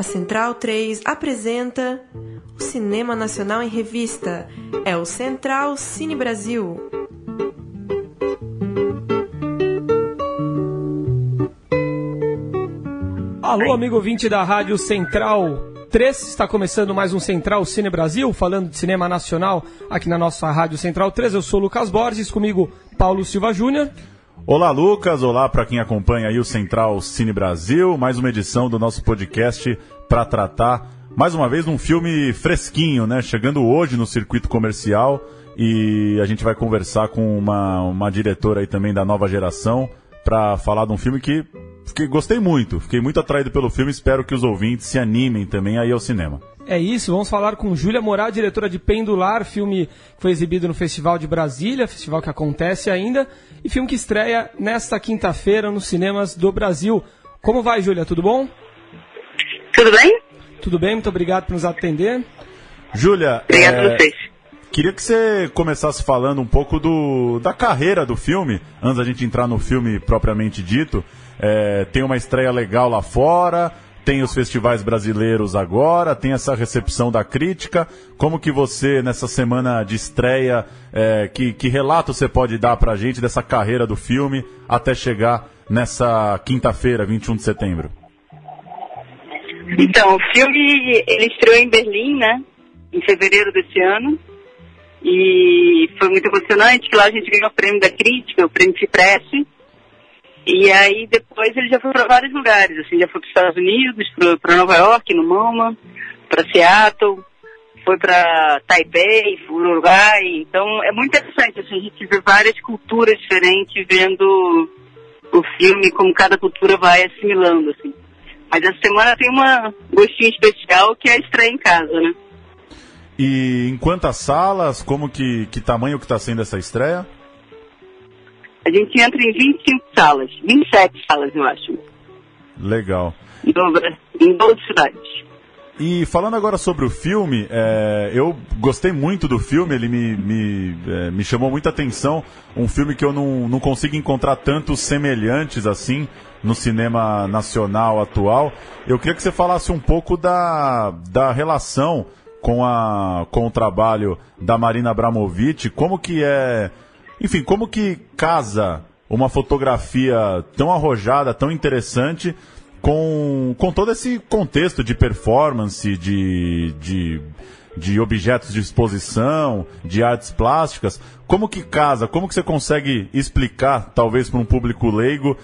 Central 3 apresenta o Cinema Nacional em Revista. É o Central Cine Brasil. Alô, amigo ouvinte da Rádio Central 3, está começando mais um Central Cine Brasil, falando de cinema nacional aqui na nossa Rádio Central 3. Eu sou o Lucas Borges, comigo Paulo Silva Júnior. Olá, Lucas. Olá para quem acompanha aí o Central Cine Brasil. Mais uma edição do nosso podcast para tratar, mais uma vez, de um filme fresquinho, né? Chegando hoje no circuito comercial, e a gente vai conversar com uma diretora aí também da nova geração para falar de um filme que gostei muito. Fiquei muito atraído pelo filme. Espero que os ouvintes se animem também aí ao cinema. É isso, vamos falar com Júlia Morat, diretora de Pendular, filme que foi exibido no Festival de Brasília, festival que acontece ainda, e filme que estreia nesta quinta-feira nos cinemas do Brasil. Como vai, Júlia? Tudo bom? Tudo bem? Tudo bem, muito obrigado por nos atender. Júlia, obrigado a vocês. Queria que você começasse falando um pouco da carreira do filme, antes da gente entrar no filme propriamente dito. Tem uma estreia legal lá fora, tem os festivais brasileiros agora, tem essa recepção da crítica. Como que você, nessa semana de estreia, que relato você pode dar pra gente dessa carreira do filme até chegar nessa quinta-feira, 21 de setembro? Então, o filme ele estreou em Berlim, né, em fevereiro desse ano, e foi muito emocionante, que lá a gente ganhou o prêmio da crítica, o prêmio Cipresse. E aí depois ele já foi para vários lugares, assim, já foi para os Estados Unidos, para Nova York, no MoMA, para Seattle, foi para Taipei, foi no Uruguai. Então é muito interessante, assim, a gente vê várias culturas diferentes vendo o filme, como cada cultura vai assimilando, assim. Mas essa semana tem um gostinho especial, que é a estreia em casa, né? E em quantas salas, que tamanho que está sendo essa estreia? A gente entra em 25 salas, 27 salas, eu acho. Legal. Em 12 cidades. E falando agora sobre o filme, eu gostei muito do filme, ele me chamou muita atenção. Um filme que eu não consigo encontrar tantos semelhantes assim no cinema nacional atual. Eu queria que você falasse um pouco da relação com o trabalho da Marina Abramovic, como que casa uma fotografia tão arrojada, tão interessante, com todo esse contexto de performance, de objetos de exposição, de artes plásticas. Como que casa? Como que você consegue explicar, talvez para um público leigo,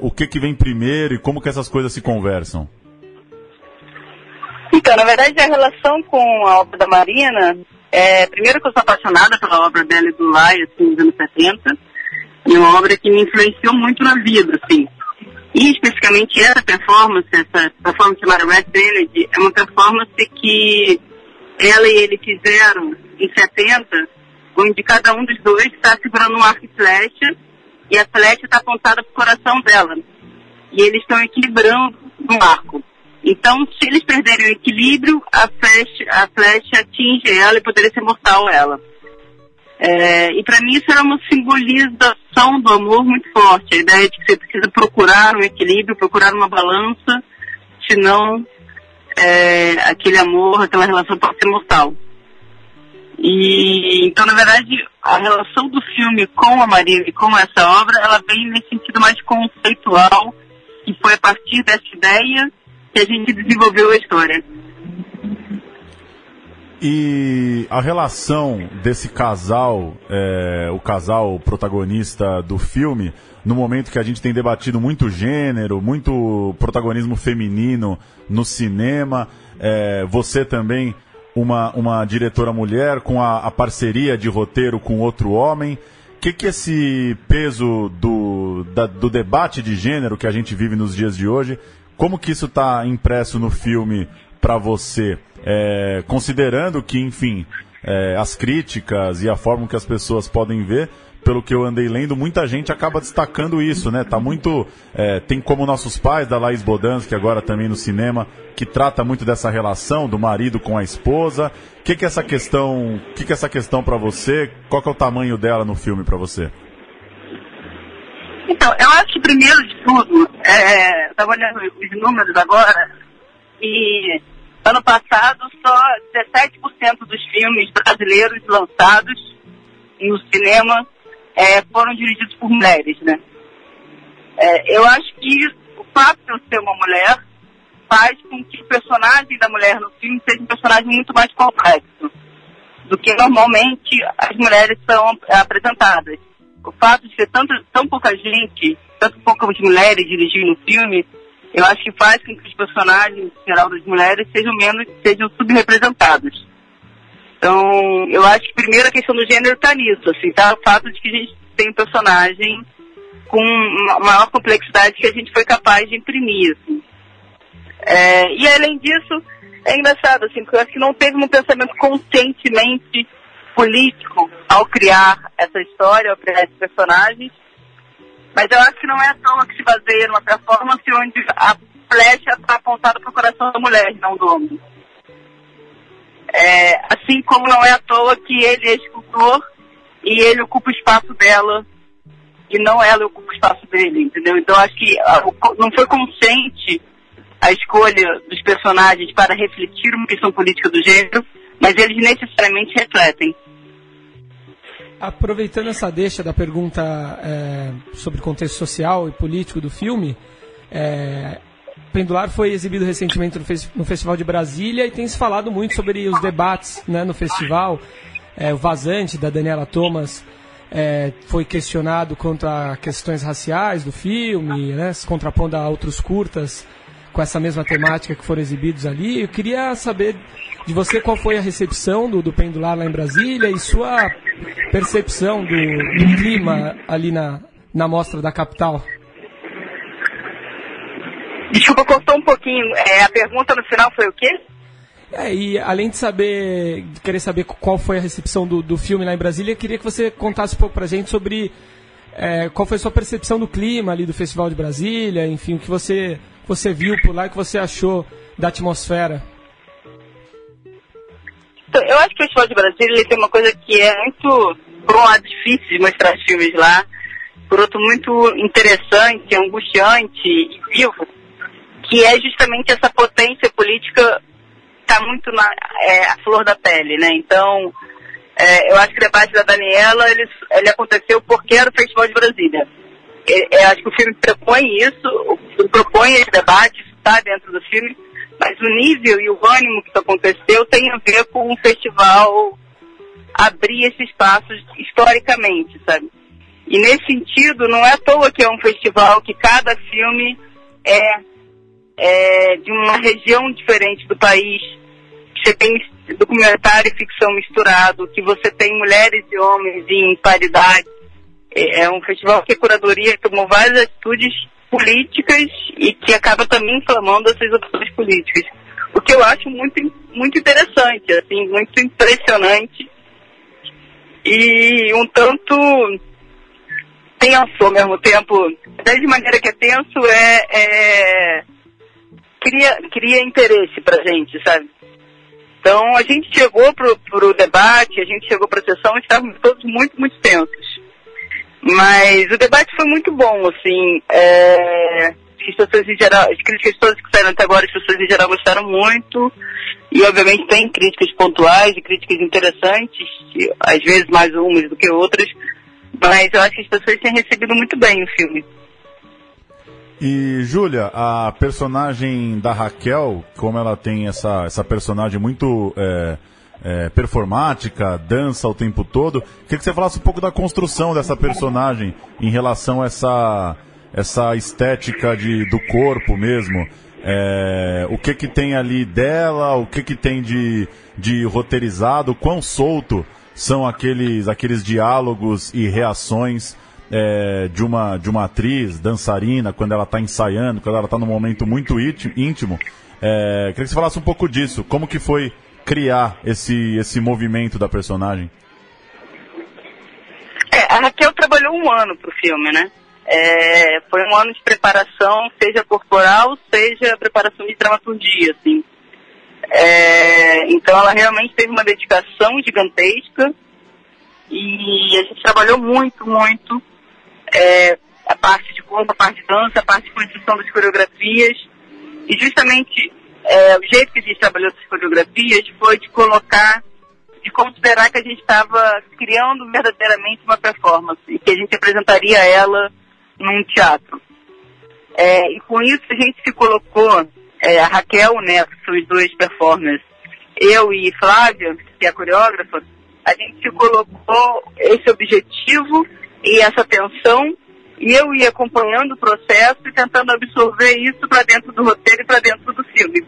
o que vem primeiro e como que essas coisas se conversam? Então, na verdade, a relação com a obra da Marina... primeiro que eu sou apaixonada pela obra dela e do Lai, assim, nos anos 70, e uma obra que me influenciou muito na vida, assim. E especificamente essa performance de Mara Red Kennedy, é uma performance que ela e ele fizeram em 70, onde cada um dos dois está segurando um arco e flecha, e a flecha está apontada para o coração dela. E eles estão equilibrando no arco. Então, se eles perderem o equilíbrio, a flecha atinge ela e poderia ser mortal ela. E para mim isso era uma simbolização do amor muito forte. A ideia de que você precisa procurar um equilíbrio, procurar uma balança, senão aquele amor, aquela relação pode ser mortal. E então, na verdade, a relação do filme com a Marina e com essa obra, ela vem nesse sentido mais conceitual, que foi a partir dessa ideia que a gente desenvolveu a história. E a relação desse casal, o casal protagonista do filme, no momento que a gente tem debatido muito gênero, muito protagonismo feminino no cinema, você também, uma diretora mulher, com a parceria de roteiro com outro homem, que esse peso do debate de gênero que a gente vive nos dias de hoje, como que isso está impresso no filme para você? Considerando que, enfim, as críticas e a forma que as pessoas podem ver, pelo que eu andei lendo, muita gente acaba destacando isso, né? Tá muito, tem Como Nossos Pais, da Laís Bodansky, agora também no cinema, que trata muito dessa relação do marido com a esposa. O que é essa questão para você? Qual que é o tamanho dela no filme para você? Então, eu acho que primeiro de tudo, eu estava olhando os números agora, que ano passado só 17% dos filmes brasileiros lançados no cinema foram dirigidos por mulheres, né? Eu acho que o fato de eu ser uma mulher faz com que o personagem da mulher no filme seja um personagem muito mais complexo do que normalmente as mulheres são apresentadas. O fato de ser tão pouca gente, tanto poucas mulheres dirigindo o filme, eu acho que faz com que os personagens, em geral, das mulheres sejam subrepresentados. Então, eu acho que primeiro a questão do gênero está nisso, assim, tá? O fato de que a gente tem um personagem com uma maior complexidade que a gente foi capaz de imprimir, assim. E além disso, é engraçado, assim, porque eu acho que não teve um pensamento conscientemente político ao criar essa história, ao criar esses personagens, mas eu acho que não é à toa que se baseia numa performance onde a flecha está apontada para o coração da mulher, não do homem. Assim como não é à toa que ele é escultor e ele ocupa o espaço dela e não ela ocupa o espaço dele, entendeu? Então acho que não foi consciente a escolha dos personagens para refletir uma questão política do gênero, mas eles necessariamente refletem. Aproveitando essa deixa da pergunta sobre o contexto social e político do filme, Pendular foi exibido recentemente no Festival de Brasília e tem se falado muito sobre os debates, né, no festival. O Vazante, da Daniela Thomas, foi questionado quanto a questões raciais do filme, né, se contrapondo a outros curtas com essa mesma temática que foram exibidos ali. Eu queria saber de você qual foi a recepção do Pendular lá em Brasília e sua percepção do clima ali na mostra da capital. Desculpa, cortou um pouquinho. A pergunta no final foi o quê? E além de querer saber qual foi a recepção do filme lá em Brasília, queria que você contasse um pouco pra gente sobre qual foi a sua percepção do clima ali do Festival de Brasília, enfim, o que você viu por lá e o que você achou da atmosfera. Então, eu acho que o Festival de Brasília ele tem uma coisa que é muito, por um lado, difícil de mostrar os filmes lá, por outro, muito interessante, angustiante e vivo, que é justamente essa potência política está muito à flor da pele, né? Então, eu acho que o debate da Daniela, ele aconteceu porque era o Festival de Brasília. Eu acho que o filme propõe isso, o filme propõe esse debate, isso está dentro do filme, mas o nível e o ânimo que isso aconteceu tem a ver com o festival abrir esse espaço historicamente, sabe? E nesse sentido, não é à toa que é um festival que cada filme é de uma região diferente do país, que você tem documentário e ficção misturado, que você tem mulheres e homens em paridade. É um festival que a curadoria tomou várias atitudes políticas e que acaba também inflamando essas opções políticas. O que eu acho muito, muito interessante, assim, muito impressionante e um tanto tenso ao mesmo tempo. De maneira que é tenso, cria interesse pra gente, sabe? Então a gente chegou pro debate, a gente chegou pra sessão e estávamos todos muito, muito tensos. Mas o debate foi muito bom, assim, as pessoas em geral, as críticas todas que saíram até agora, as pessoas em geral gostaram muito, e obviamente tem críticas pontuais e críticas interessantes, às vezes mais umas do que outras, mas eu acho que as pessoas têm recebido muito bem o filme. E, Júlia, a personagem da Raquel, como ela tem essa personagem muito performática, dança o tempo todo, queria que você falasse um pouco da construção dessa personagem em relação a essa estética do corpo mesmo. O que tem ali dela, o que tem de roteirizado, quão solto são aqueles diálogos e reações de uma atriz, dançarina, quando ela está ensaiando, quando ela está num momento muito íntimo. Queria que você falasse um pouco disso, como que foi criar esse movimento da personagem. A Raquel trabalhou 1 ano pro filme, né? Foi 1 ano de preparação, seja corporal, seja preparação de dramaturgia, assim. Então ela realmente teve uma dedicação gigantesca e a gente trabalhou muito, muito a parte de corpo, a parte de dança, a parte de construção das coreografias e justamente o jeito que a gente trabalhou essas coreografias foi de considerar que a gente estava criando verdadeiramente uma performance e que a gente apresentaria ela num teatro. E com isso a gente se colocou, a Raquel, né, que são os dois performers, eu e Flávia, que é a coreógrafa, a gente se colocou esse objetivo e essa tensão, e eu ia acompanhando o processo e tentando absorver isso para dentro do roteiro e para dentro do filme.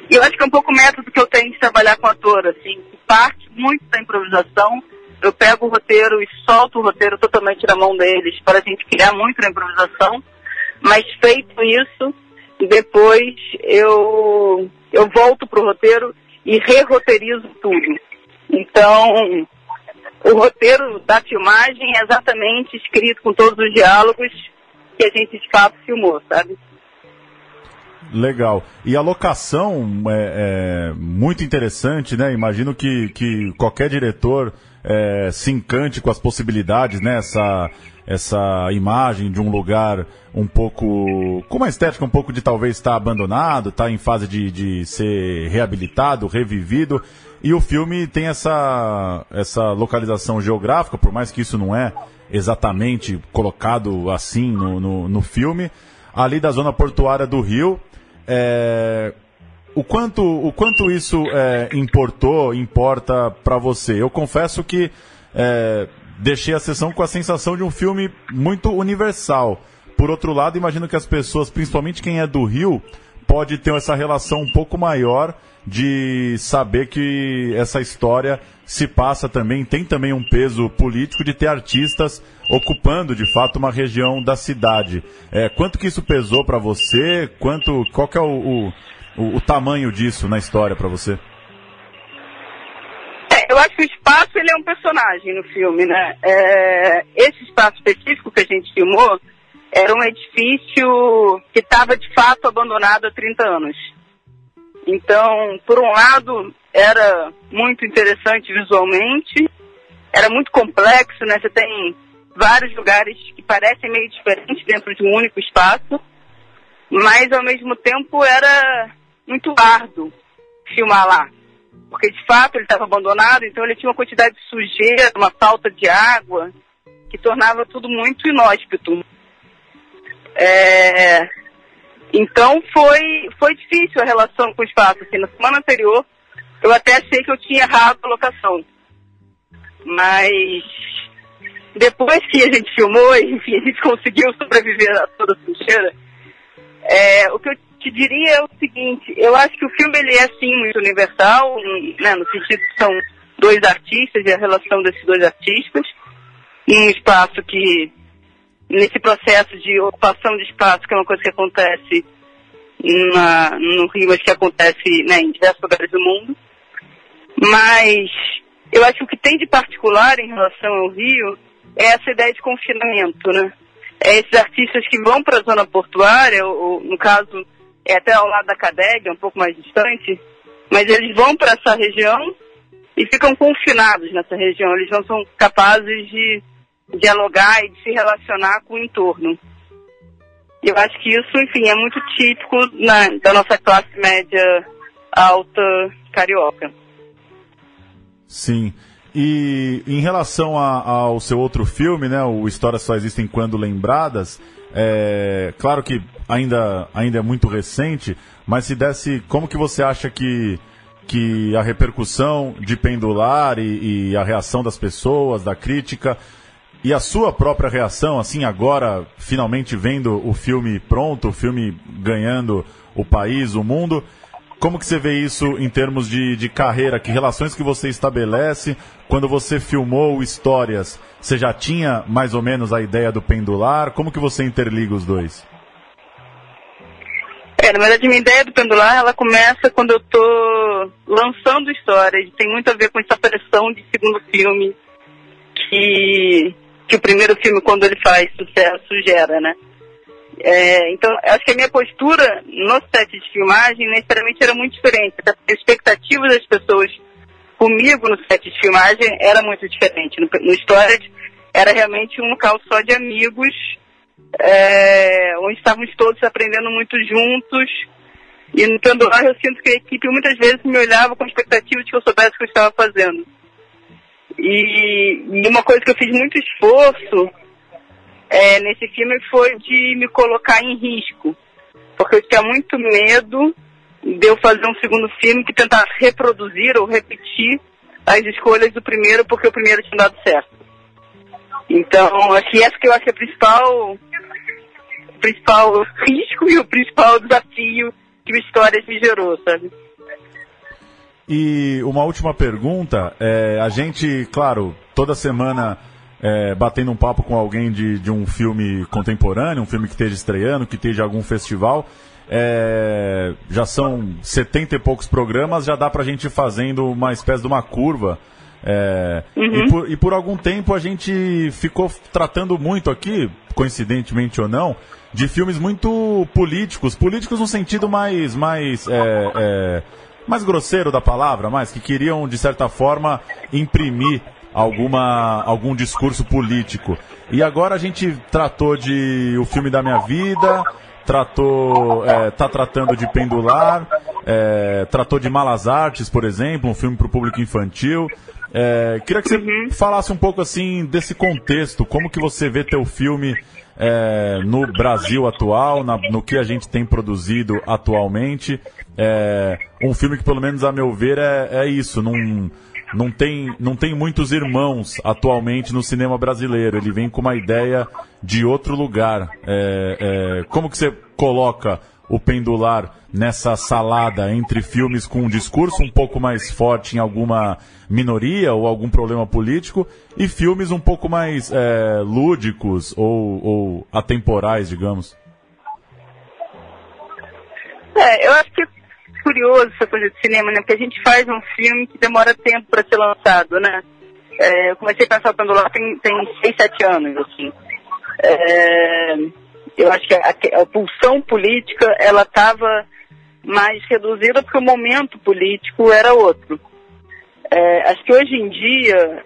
E eu acho que é um pouco o método que eu tenho de trabalhar com ator, assim, que parte muito da improvisação. Eu pego o roteiro e solto o roteiro totalmente na mão deles para a gente criar muito na improvisação, mas feito isso, depois eu volto pro roteiro e re-roteirizo tudo. Então, o roteiro da filmagem é exatamente escrito com todos os diálogos que a gente de fato filmou, sabe? Legal. E a locação é muito interessante, né? Imagino que qualquer diretor se encante com as possibilidades, né? Essa imagem de um lugar um pouco, com uma estética um pouco de talvez estar abandonado, estar em fase de ser reabilitado, revivido. E o filme tem essa localização geográfica, por mais que isso não é exatamente colocado assim no filme, ali da zona portuária do Rio. O quanto isso importa para você? Eu confesso que deixei a sessão com a sensação de um filme muito universal. Por outro lado, imagino que as pessoas, principalmente quem é do Rio, pode ter essa relação um pouco maior de saber que essa história se passa também, tem também um peso político de ter artistas ocupando de fato uma região da cidade. Quanto que isso pesou para você? Qual que é o tamanho disso na história para você? Eu acho que o espaço ele é um personagem no filme, né? Esse espaço específico que a gente filmou era um edifício que estava de fato abandonado há 30 anos. Então, por um lado, era muito interessante visualmente, era muito complexo, né? Você tem vários lugares que parecem meio diferentes dentro de um único espaço, mas ao mesmo tempo era muito árduo filmar lá. Porque de fato ele estava abandonado, então ele tinha uma quantidade de sujeira, uma falta de água, que tornava tudo muito inóspito. Então foi difícil a relação com o espaço. Assim, na semana anterior eu até achei que eu tinha errado a locação. Mas depois que a gente filmou, enfim, a gente conseguiu sobreviver a toda a sujeira, o que eu te diria é o seguinte: eu acho que o filme ele é sim muito universal, né, no sentido que são dois artistas e a relação desses dois artistas, num espaço que, nesse processo de ocupação de espaço, que é uma coisa que acontece no Rio, mas que acontece, né, em diversos lugares do mundo. Mas eu acho que o que tem de particular em relação ao Rio é essa ideia de confinamento, né? Esses artistas que vão para a zona portuária, ou no caso, até ao lado da CADEG, um pouco mais distante, mas eles vão para essa região e ficam confinados nessa região. Eles não são capazes de dialogar e de se relacionar com o entorno. Eu acho que isso, enfim, é muito típico da nossa classe média alta carioca. Sim. E em relação ao seu outro filme, né, o Histórias Só Existem Quando Lembradas, claro que ainda é muito recente, mas se desse, como que você acha que a repercussão de Pendular e a reação das pessoas, da crítica, e a sua própria reação, assim, agora, finalmente vendo o filme pronto, o filme ganhando o país, o mundo, como que você vê isso em termos de carreira? Que relações que você estabelece? Quando você filmou Histórias, você já tinha mais ou menos a ideia do Pendular? Como que você interliga os dois? Na verdade, minha ideia do Pendular, ela começa quando eu tô lançando Histórias. Tem muito a ver com essa pressão de segundo filme que o primeiro filme, quando ele faz sucesso, gera, né? Então, acho que a minha postura no set de filmagem, necessariamente, era muito diferente. A expectativa das pessoas comigo no set de filmagem era muito diferente. No Histórias, era realmente um local só de amigos, onde estávamos todos aprendendo muito juntos E no Pendular eu sinto que a equipe muitas vezes me olhava com expectativa de que eu soubesse o que eu estava fazendo. E uma coisa que eu fiz muito esforço nesse filme foi de me colocar em risco. Porque eu tinha muito medo de eu fazer um segundo filme que tentasse reproduzir ou repetir as escolhas do primeiro, porque o primeiro tinha dado certo. Então, aqui essa que eu acho que é o principal risco e o principal desafio que o Histórias me gerou, sabe? E uma última pergunta, a gente, claro, toda semana batendo um papo com alguém de um filme contemporâneo, um filme que esteja estreando, que esteja em algum festival, já são 70 e poucos programas, já dá pra gente ir fazendo uma espécie de uma curva. E por algum tempo a gente ficou tratando muito aqui, coincidentemente ou não, de filmes muito políticos no sentido mais grosseiro da palavra, que queriam, de certa forma, imprimir algum discurso político. E agora a gente tratou de O Filme da Minha Vida, tá tratando de Pendular, tratou de Malas Artes, por exemplo, um filme para o público infantil. Queria que você falasse um pouco assim desse contexto, como que você vê teu filme no Brasil atual, no que a gente tem produzido atualmente. Um filme que, pelo menos a meu ver, é isso, não tem muitos irmãos atualmente no cinema brasileiro, ele vem com uma ideia de outro lugar. Como que você coloca o Pendular nessa salada entre filmes com um discurso um pouco mais forte em alguma minoria ou algum problema político e filmes um pouco mais lúdicos ou atemporais, digamos? Eu acho que é curioso essa coisa de cinema, né? Porque a gente faz um filme que demora tempo para ser lançado, né? Eu comecei a pensar o Pendular tem 6, 7 anos, assim. Eu acho que a pulsão política, ela estava mais reduzida porque o momento político era outro. Acho que hoje em dia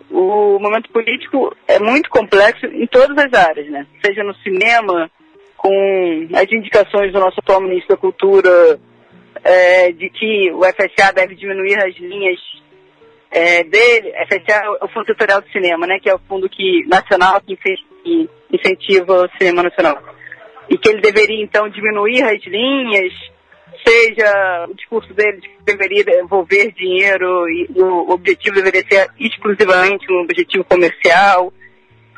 o momento político é muito complexo em todas as áreas, né? Seja no cinema, com as indicações do nosso atual ministro da Cultura de que o FSA deve diminuir as linhas dele. FSA é o Fundo Setorial do Cinema, né? Que é o fundo nacional que incentiva o cinema nacional. E que ele deveria, então, diminuir as linhas, seja o discurso dele de que deveria envolver dinheiro e o objetivo deveria ser exclusivamente um objetivo comercial.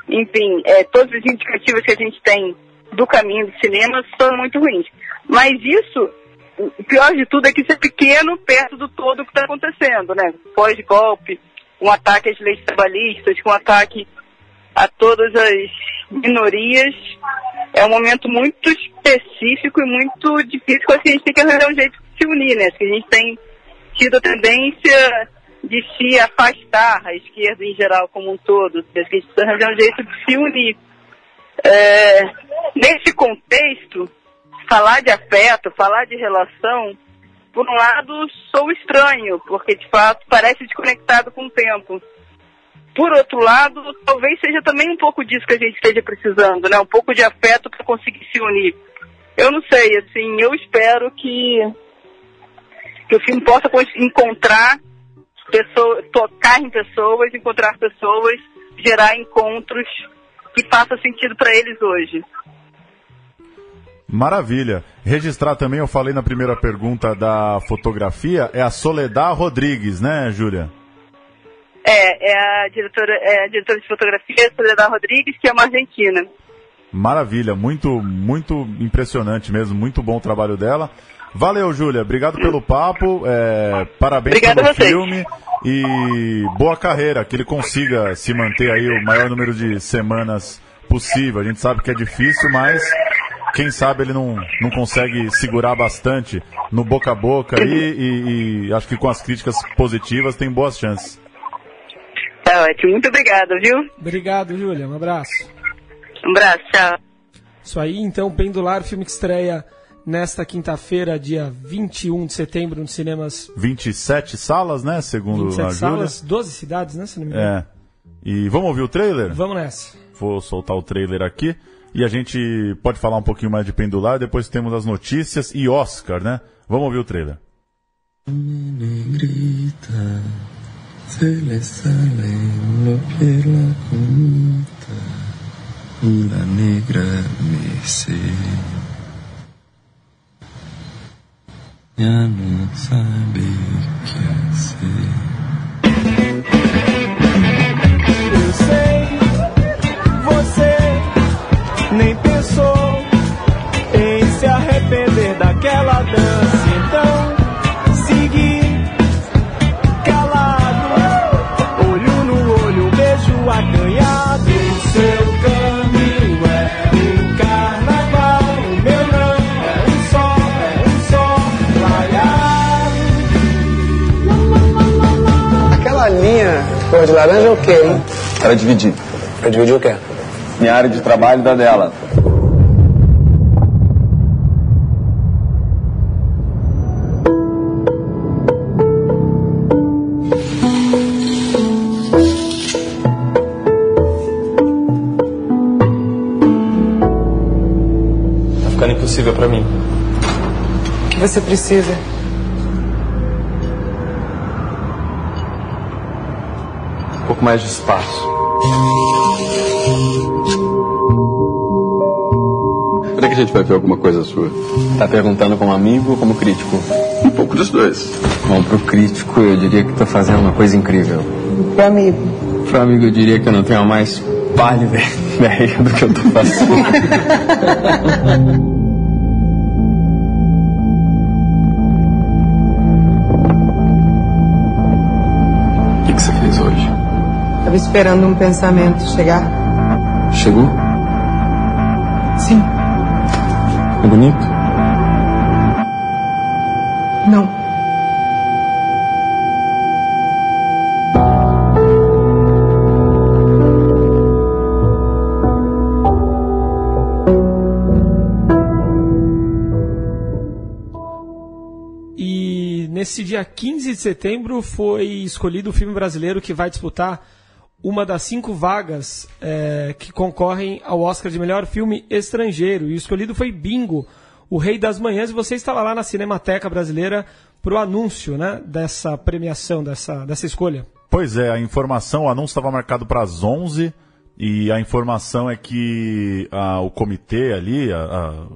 Enfim, todas as indicativas que a gente tem do caminho do cinema são muito ruins. Mas isso, o pior de tudo é que isso é pequeno perto do todo que está acontecendo, né? Pós-golpe, um ataque às leis trabalhistas, um ataque a todas as minorias. É um momento muito específico e muito difícil, que a gente tem que arranjar um jeito de se unir, né? Acho que a gente tem tido a tendência de se afastar, a esquerda em geral como um todo. Acho que a gente precisa arranjar um jeito de se unir. Nesse contexto, falar de afeto, falar de relação, por um lado, sou estranho, porque de fato parece desconectado com o tempo. Por outro lado, talvez seja também um pouco disso que a gente esteja precisando, né? Um pouco de afeto para conseguir se unir. Eu não sei, assim, eu espero que o filme possa encontrar pessoas, tocar em pessoas, encontrar pessoas, gerar encontros que façam sentido para eles hoje. Maravilha. Registrar também, eu falei na primeira pergunta da fotografia, é a Soledad Rodrigues, né, Júlia? É a diretora de fotografia, Soledad Rodrigues, que é uma argentina. Maravilha, muito, muito impressionante mesmo, muito bom o trabalho dela. Valeu, Júlia, obrigado pelo papo, parabéns Obrigada pelo filme e boa carreira, que ele consiga se manter aí o maior número de semanas possível. A gente sabe que é difícil, mas quem sabe ele não consegue segurar bastante no boca a boca e acho que com as críticas positivas tem boas chances. Tá ótimo, muito obrigada, viu? Obrigado, Júlia, um abraço. Um abraço, tchau. Isso aí, então, Pendular, filme que estreia nesta quinta-feira, dia 21 de setembro, nos cinemas... 27 salas, né, segundo 27 a Júlia. salas, 12 cidades, né, se não me engano. E vamos ouvir o trailer? Vamos nessa. Vou soltar o trailer aqui. E a gente pode falar um pouquinho mais de Pendular, depois temos as notícias e Oscar, né? Vamos ouvir o trailer. Negrita, se le sale lo que la comita y la negra me se ya no sabe qué hacer. Eu sei, você nem pensou em se arrepender daquela dança, então acanhado, seu caminho é um carnaval, o meu não é um só raiar. Aquela linha cor de laranja é o quê, hein? Para dividir. Pra dividir o quê? Minha área de trabalho da dela. Impossível pra mim. O que você precisa? Um pouco mais de espaço. Será que a gente vai ver alguma coisa sua? Tá perguntando como amigo ou como crítico? Um pouco dos dois. Bom, pro crítico eu diria que tô fazendo uma coisa incrível. Pro amigo? Pro amigo eu diria que eu não tenho a mais pálida ideia do que eu tô fazendo. O que você fez hoje? Tava esperando um pensamento chegar. Chegou? Sim. É bonito? Não. Nesse dia 15 de setembro foi escolhido o filme brasileiro que vai disputar uma das 5 vagas que concorrem ao Oscar de melhor filme estrangeiro. E o escolhido foi Bingo, O Rei das Manhãs. E você estava lá na Cinemateca Brasileira para o anúncio, né, dessa premiação, dessa escolha. Pois é, o anúncio estava marcado para as 11 e a informação é que o comitê ali,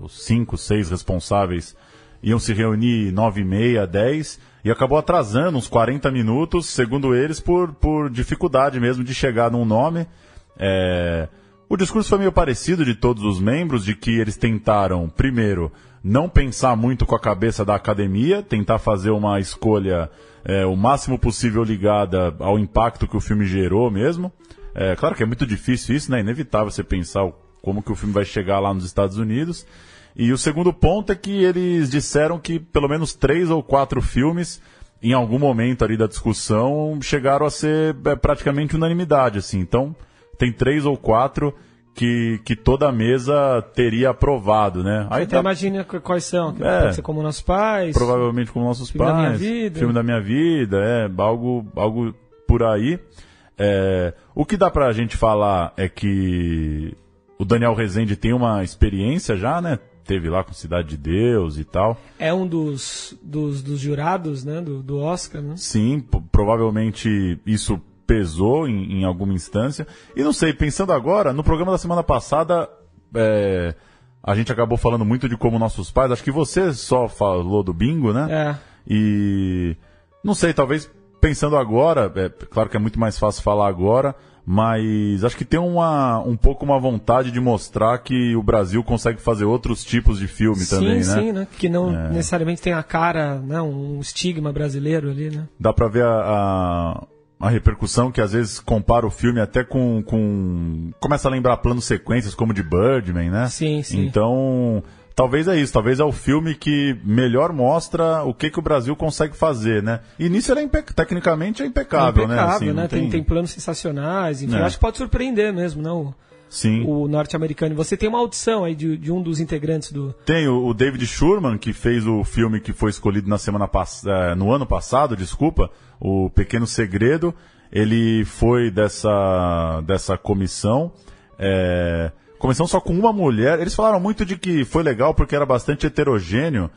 os 5, 6 responsáveis, iam se reunir 9h30, 10, e acabou atrasando uns 40 minutos, segundo eles, por dificuldade mesmo de chegar num nome. O discurso foi meio parecido de todos os membros, de que eles tentaram, primeiro, não pensar muito com a cabeça da academia, tentar fazer uma escolha o máximo possível ligada ao impacto que o filme gerou mesmo. Claro que é muito difícil isso, né? É inevitável você pensar como que o filme vai chegar lá nos Estados Unidos. E o segundo ponto é que eles disseram que pelo menos 3 ou 4 filmes, em algum momento ali da discussão, chegaram a ser praticamente unanimidade, assim. Então, tem 3 ou 4 que toda a mesa teria aprovado, né? Aí até imagina quais são. Pode ser Como Nossos Pais. Provavelmente Como Nossos Filme Pais. da Minha Vida. Filme da Minha Vida, algo por aí. O que dá pra gente falar é que o Daniel Rezende tem uma experiência já, né? Teve lá com Cidade de Deus e tal. É um dos jurados, né, do Oscar, né? Sim, provavelmente isso pesou em alguma instância. E não sei, pensando agora, no programa da semana passada, a gente acabou falando muito de Como Nossos Pais. Acho que você só falou do Bingo, né? E não sei, talvez pensando agora, claro que é muito mais fácil falar agora, mas acho que tem um pouco uma vontade de mostrar que o Brasil consegue fazer outros tipos de filme também, né? Sim, né? Que não necessariamente tem a cara, né? Um estigma brasileiro ali, né? Dá pra ver a repercussão que às vezes compara o filme até com... Começa a lembrar planos sequências como de Birdman, né? Sim, sim. Então, talvez é isso. Talvez é o filme que melhor mostra o que o Brasil consegue fazer, né? E nisso ele tecnicamente é impecável, né? Assim, né? Tem planos sensacionais, enfim. Acho que pode surpreender mesmo, não? Sim. O norte-americano. Você tem uma audição aí de um dos integrantes do... Tem o David Schurman, que fez o filme que foi escolhido no ano passado, O Pequeno Segredo. Ele foi dessa comissão. começamos só com uma mulher. Eles falaram muito de que foi legal porque era bastante heterogêneo.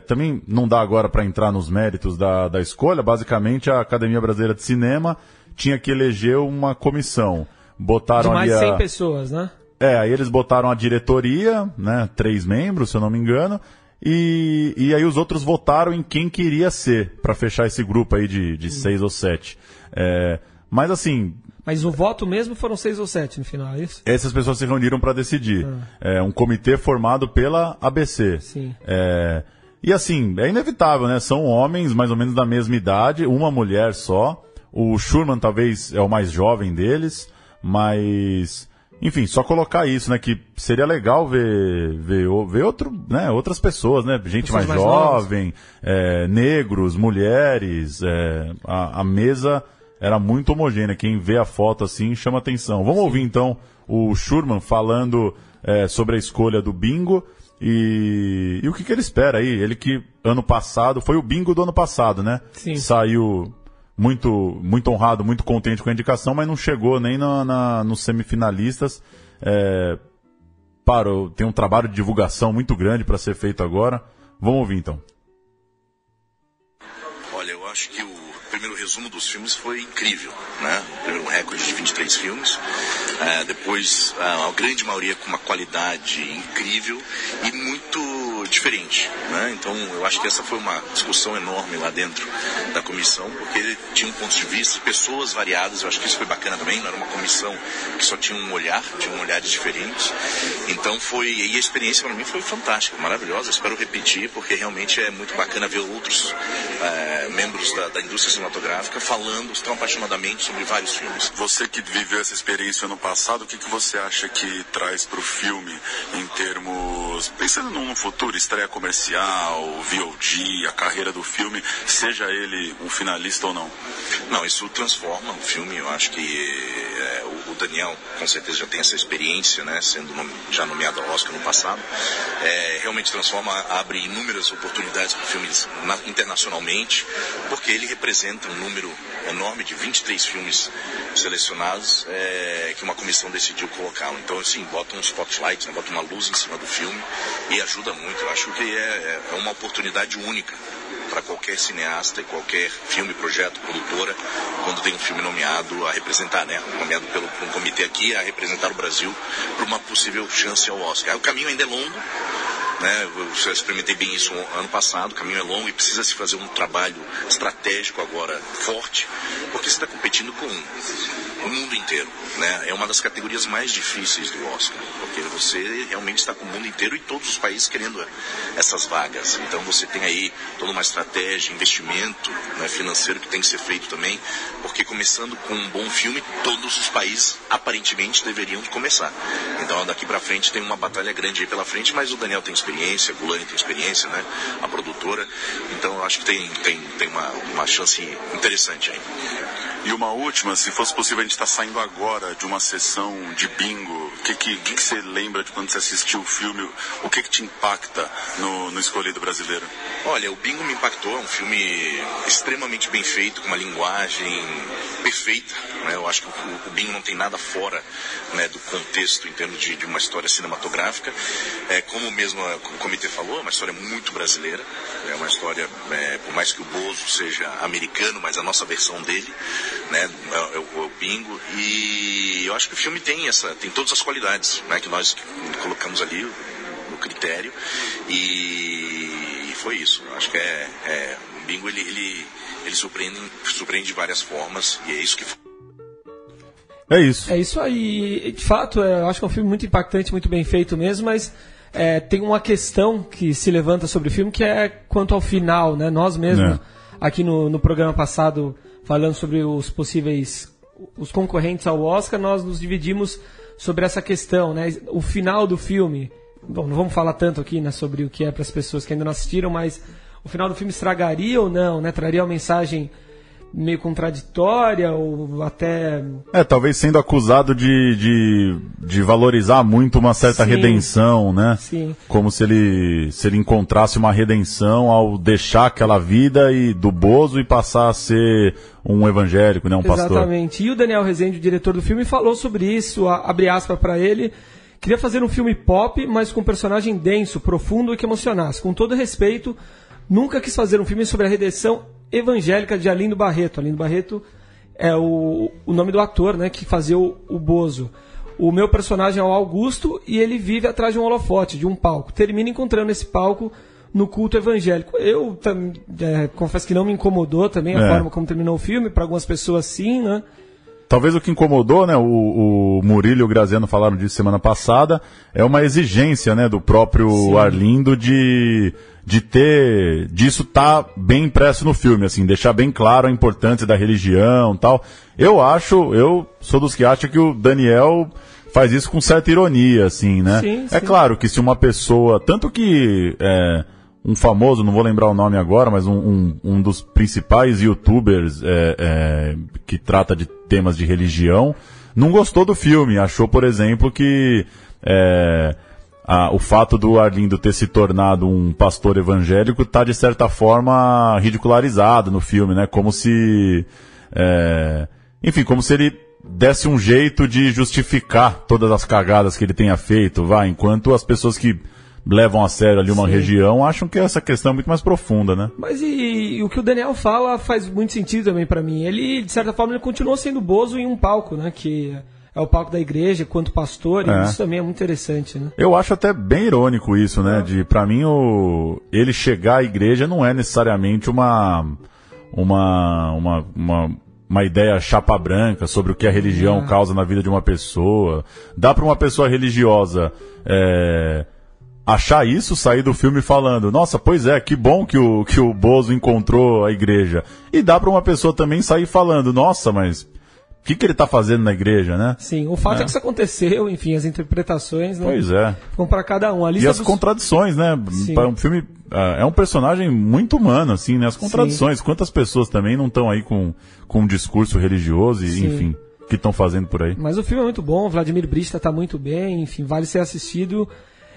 Também não dá agora para entrar nos méritos da escolha. Basicamente, a Academia Brasileira de Cinema tinha que eleger uma comissão. Botaram de mais ali 100 pessoas, né? Aí eles botaram a diretoria, né, 3 membros, se eu não me engano, e aí os outros votaram em quem queria ser, para fechar esse grupo aí de 6 ou 7. Mas assim... Mas o voto mesmo foram 6 ou 7 no final, é isso? Essas pessoas se reuniram para decidir. Um comitê formado pela ABC. Sim. E assim, é inevitável, né? São homens mais ou menos da mesma idade, uma mulher só. O Schurman talvez é o mais jovem deles, mas... Enfim, só colocar isso, né? Que seria legal ver outras pessoas, né? Gente mais jovem, negros, mulheres. A mesa era muito homogênea. Quem vê a foto assim chama atenção. Vamos ouvir então o Schurman falando sobre a escolha do bingo e o que ele espera aí. Ele que ano passado, foi o bingo do ano passado, né? Sim. Saiu... Muito, muito honrado, muito contente com a indicação, mas não chegou nem nos semifinalistas. Tem um trabalho de divulgação muito grande para ser feito agora. Vamos ouvir então. Olha, eu acho que o primeiro resumo dos filmes foi incrível, né? Primeiro recorde de 23 filmes. Depois, a grande maioria com uma qualidade incrível e muito diferente, né? Então, eu acho que essa foi uma discussão enorme lá dentro da comissão, porque tinha pontos de vista, pessoas variadas. Eu acho que isso foi bacana também. Não era uma comissão que só tinha um olhar, tinham olhares diferentes. Então, e a experiência para mim foi fantástica, maravilhosa. Eu espero repetir, porque realmente é muito bacana ver outros membros da indústria cinematográfica falando tão apaixonadamente sobre vários filmes. Você que viveu essa experiência no passado, o que você acha que traz para o filme em termos, pensando no futuro, estreia comercial, VOD, a carreira do filme, seja ele um finalista ou não? Não, isso transforma o filme. Eu acho que o Daniel com certeza já tem essa experiência, né, sendo já nomeado ao Oscar no passado. Realmente transforma, abre inúmeras oportunidades para filmes internacionalmente, porque ele representa um número enorme de 23 filmes selecionados que uma comissão decidiu colocá-lo. Então, assim, bota um spotlight, né, bota uma luz em cima do filme e ajuda muito. Eu acho que é uma oportunidade única para qualquer cineasta e qualquer filme, projeto, produtora, quando tem um filme nomeado a representar, né? Nomeado por um comitê aqui a representar o Brasil para uma possível chance ao Oscar. O caminho ainda é longo, né? Eu já experimentei bem isso ano passado. O caminho é longo e precisa se fazer um trabalho estratégico agora forte, porque você está competindo com o mundo inteiro, né? É uma das categorias mais difíceis do Oscar, porque você realmente está com o mundo inteiro e todos os países querendo essas vagas. Então você tem aí toda uma estratégia, investimento, né, financeiro que tem que ser feito também, porque começando com um bom filme, todos os países aparentemente deveriam começar. Então daqui para frente tem uma batalha grande aí pela frente, mas o Daniel tem experiência, a Gulani tem experiência, né, a produtora. Então eu acho que tem uma chance interessante aí. E uma última, se fosse possível, a gente está saindo agora de uma sessão de bingo. O que você lembra de quando você assistiu o filme? O que te impacta no escolhido brasileiro? Olha, o bingo me impactou. É um filme extremamente bem feito, com uma linguagem perfeita, né? Eu acho que o bingo não tem nada fora, né, do contexto em termos de uma história cinematográfica. Como mesmo o comitê falou, é uma história muito brasileira. É uma história, por mais que o Bozo seja americano, mas a nossa versão dele, né, é o bingo. E eu acho que o filme tem todas as qualidades, né, que nós colocamos ali no critério, e foi isso. Eu acho que o bingo ele surpreende de várias formas, e é isso que é isso. É isso aí. De fato, eu acho que é um filme muito impactante, muito bem feito mesmo, mas tem uma questão que se levanta sobre o filme, que é quanto ao final, né? Nós mesmos, aqui no programa passado, falando sobre os concorrentes ao Oscar, nós nos dividimos sobre essa questão, né? O final do filme, bom, não vamos falar tanto aqui, né, sobre o que é para as pessoas que ainda não assistiram, mas o final do filme estragaria ou não, né? Traria uma mensagem meio contraditória ou até... talvez sendo acusado de valorizar muito uma certa redenção, né? Sim. Como se ele encontrasse uma redenção ao deixar aquela vida do Bozo e passar a ser um evangélico, né? Um pastor. Exatamente. E o Daniel Rezende, o diretor do filme, falou sobre isso, abre aspas para ele, Queria fazer um filme pop, mas com um personagem denso, profundo e que emocionasse. Com todo respeito, nunca quis fazer um filme sobre a redenção evangélica de Arlindo Barreto. Arlindo Barreto é o nome do ator, né, que fazia o Bozo. O meu personagem é o Augusto e ele vive atrás de um holofote, de um palco. Termina encontrando esse palco no culto evangélico. Eu confesso que não me incomodou também a forma como terminou o filme. Para algumas pessoas, sim, né? Talvez o que incomodou, né, o Murilo e o Graziano falaram disso semana passada, é uma exigência, né, do próprio Arlindo disso tá bem impresso no filme, assim, deixar bem claro a importância da religião e tal. Eu sou dos que acham que o Daniel faz isso com certa ironia, assim, né? Sim. É claro que se uma pessoa, tanto que um famoso, não vou lembrar o nome agora, mas um dos principais youtubers que trata de temas de religião, não gostou do filme, achou, por exemplo, que o fato do Arlindo ter se tornado um pastor evangélico está, de certa forma, ridicularizado no filme, né? Como se ele desse um jeito de justificar todas as cagadas que ele tenha feito, enquanto as pessoas que levam a sério ali uma região acham que essa questão é muito mais profunda, né? Mas e o que o Daniel fala faz muito sentido também pra mim. Ele, de certa forma, ele continuou sendo Bozo em um palco, né? Que é o palco da igreja, quanto pastor, e isso também é muito interessante, né? Eu acho até bem irônico isso, né? Pra mim, ele chegar à igreja não é necessariamente uma ideia chapa branca sobre o que a religião causa na vida de uma pessoa. Dá pra uma pessoa religiosa achar isso, sair do filme falando, nossa, pois é, que bom que o Bozo encontrou a igreja. E dá pra uma pessoa também sair falando, nossa, mas o que ele tá fazendo na igreja, né? Sim, o fato é que isso aconteceu, enfim, as interpretações, né? Pois é. Ficam pra cada um. E as contradições, né? Um filme é um personagem muito humano, assim, né? As contradições. Sim. Quantas pessoas também não estão aí com um discurso religioso e, enfim, que estão fazendo por aí. Mas o filme é muito bom, o Vladimir Brista tá muito bem, enfim, vale ser assistido.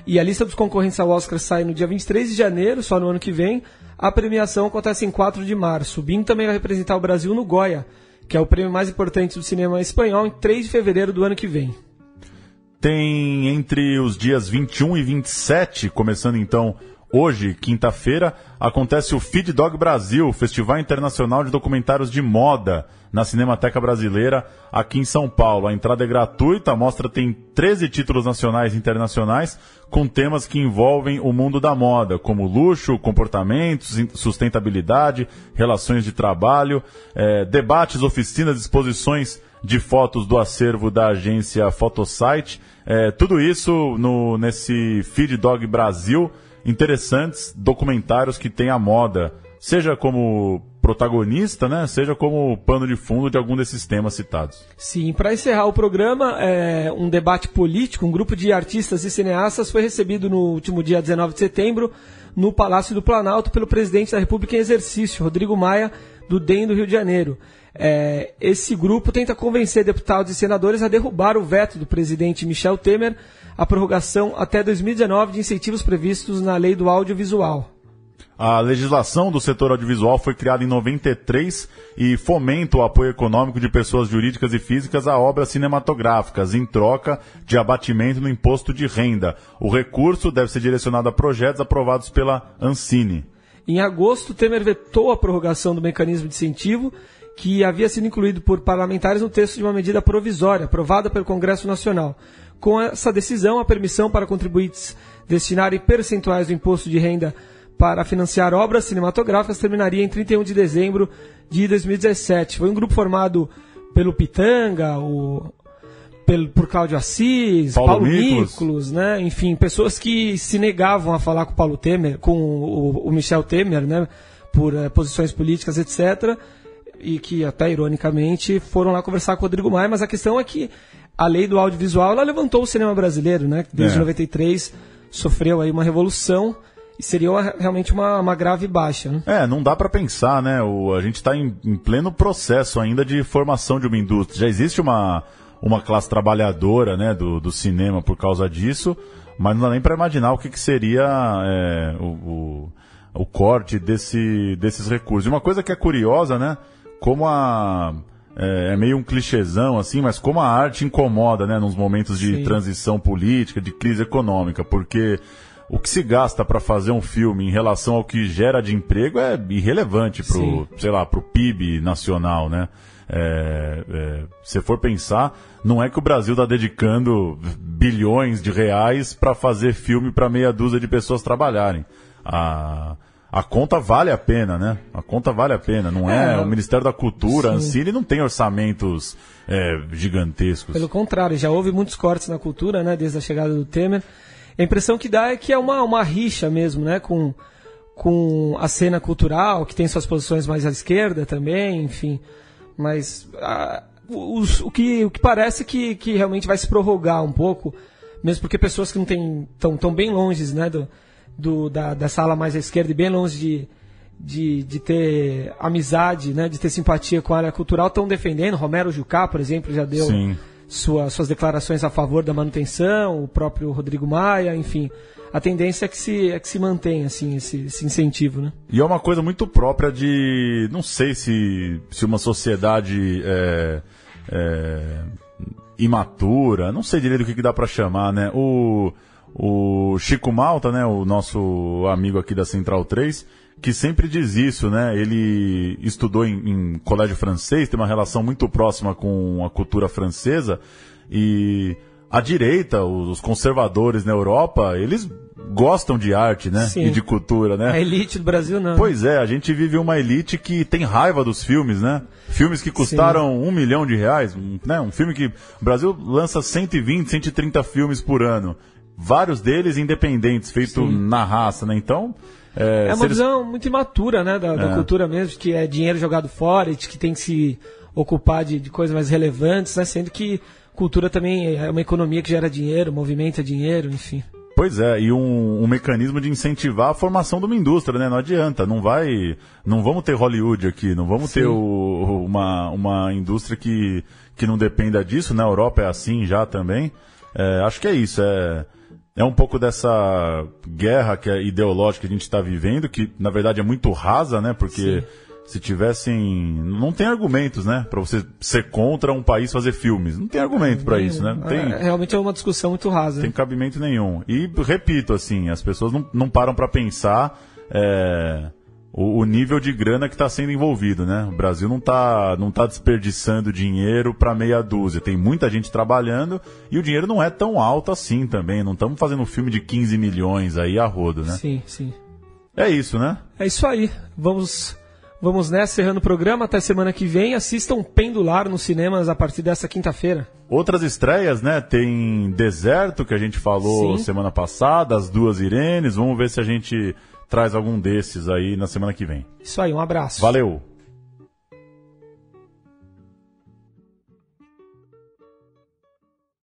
E a lista dos concorrentes ao Oscar sai no dia 23 de janeiro, só no ano que vem. A premiação acontece em 4 de março. O BIM também vai representar o Brasil no Goya, que é o prêmio mais importante do cinema espanhol, em 3 de fevereiro do ano que vem. Tem entre os dias 21 e 27, começando então hoje, quinta-feira, acontece o Feed Dog Brasil, Festival Internacional de Documentários de Moda, na Cinemateca Brasileira, aqui em São Paulo. A entrada é gratuita, a mostra tem 13 títulos nacionais e internacionais, com temas que envolvem o mundo da moda, como luxo, comportamentos, sustentabilidade, relações de trabalho, debates, oficinas, exposições de fotos do acervo da agência Photosite. Tudo isso nesse Feed Dog Brasil. Interessantes documentários que tem a moda, seja como protagonista, né, seja como pano de fundo de algum desses temas citados. Sim, para encerrar o programa, um debate político, um grupo de artistas e cineastas foi recebido no último dia 19 de setembro no Palácio do Planalto pelo presidente da República em exercício, Rodrigo Maia, do DEM do Rio de Janeiro. Esse grupo tenta convencer deputados e senadores a derrubar o veto do presidente Michel Temer a prorrogação até 2019 de incentivos previstos na Lei do Audiovisual. A legislação do setor audiovisual foi criada em 93 e fomenta o apoio econômico de pessoas jurídicas e físicas a obras cinematográficas, em troca de abatimento no imposto de renda. O recurso deve ser direcionado a projetos aprovados pela Ancine. Em agosto, Temer vetou a prorrogação do mecanismo de incentivo, que havia sido incluído por parlamentares no texto de uma medida provisória, aprovada pelo Congresso Nacional. Com essa decisão, a permissão para contribuintes destinarem percentuais do imposto de renda para financiar obras cinematográficas terminaria em 31 de dezembro de 2017. Foi um grupo formado pelo Pitanga, por Cláudio Assis, Paulo Miklos, né? Enfim, pessoas que se negavam a falar com o Paulo Temer, com o Michel Temer, né? Por posições políticas, etc., e que até ironicamente foram lá conversar com o Rodrigo Maia, mas a questão é que a lei do audiovisual ela levantou o cinema brasileiro, né? Desde 93 sofreu aí uma revolução e seria realmente uma grave baixa, né? Não dá para pensar, né? A gente está em pleno processo ainda de formação de uma indústria. Já existe uma classe trabalhadora, né, do cinema por causa disso, mas não dá nem para imaginar o que seria o corte desses recursos. E uma coisa que é curiosa, né? Como é meio um clichêzão, assim, mas como a arte incomoda, né, nos momentos de Sim. transição política, de crise econômica, porque o que se gasta para fazer um filme em relação ao que gera de emprego é irrelevante pro PIB nacional, né? Se for pensar, não é que o Brasil está dedicando bilhões de reais para fazer filme para meia dúzia de pessoas trabalharem. A conta vale a pena, né? A conta vale a pena. Não é o Ministério da Cultura, a Ancine, não tem orçamentos gigantescos. Pelo contrário, já houve muitos cortes na cultura, né? Desde a chegada do Temer. A impressão que dá é que é uma rixa mesmo, né? Com a cena cultural, que tem suas posições mais à esquerda também, enfim. Mas o que parece que realmente vai se prorrogar um pouco, mesmo porque pessoas que não estão bem longe, né? Dessa ala mais à esquerda e bem longe de ter amizade, né, de ter simpatia com a área cultural, estão defendendo. Romero Jucá, por exemplo, já deu suas declarações a favor da manutenção, o próprio Rodrigo Maia, enfim. A tendência é que se mantenha assim, esse incentivo, né? E é uma coisa muito própria de... Não sei se uma sociedade imatura, não sei direito o que dá para chamar, né? O Chico Malta, né, o nosso amigo aqui da Central 3, que sempre diz isso, né? Ele estudou em colégio francês, tem uma relação muito próxima com a cultura francesa, e a direita, os conservadores na Europa, eles gostam de arte, né? Sim. E de cultura, né? A elite do Brasil não. Pois é, a gente vive uma elite que tem raiva dos filmes, né? Filmes que custaram R$1 milhão, né? Um filme que o Brasil lança 120, 130 filmes por ano. Vários deles independentes, feitos na raça, né? Então... É uma visão muito imatura, né? Da cultura mesmo, que é dinheiro jogado fora e de que tem que se ocupar de coisas mais relevantes, né? Sendo que cultura também é uma economia que gera dinheiro, movimenta dinheiro, enfim. Pois é, e um mecanismo de incentivar a formação de uma indústria, né? Não adianta, não vamos ter Hollywood aqui, não vamos ter uma indústria que não dependa disso. Na Europa é assim já também. Acho que é isso, é um pouco dessa guerra que é ideológica que a gente está vivendo, que na verdade é muito rasa, né? Porque se tivessem... Não tem argumentos, né? Para você ser contra um país fazer filmes. Não tem argumento para isso, né? Realmente é uma discussão muito rasa. Não tem cabimento nenhum. E, repito, assim, as pessoas não param para pensar o nível de grana que está sendo envolvido, né? O Brasil não tá desperdiçando dinheiro para meia dúzia. Tem muita gente trabalhando e o dinheiro não é tão alto assim também. Não estamos fazendo um filme de 15 milhões aí a rodo, né? Sim, sim. É isso, né? É isso aí. Vamos nessa, encerrando o programa. Até semana que vem. Assistam Pendular nos cinemas a partir dessa quinta-feira. Outras estreias, né? Tem Deserto, que a gente falou semana passada, As Duas Irenes. Vamos ver se a gente traz algum desses aí na semana que vem. Isso aí, um abraço. Valeu!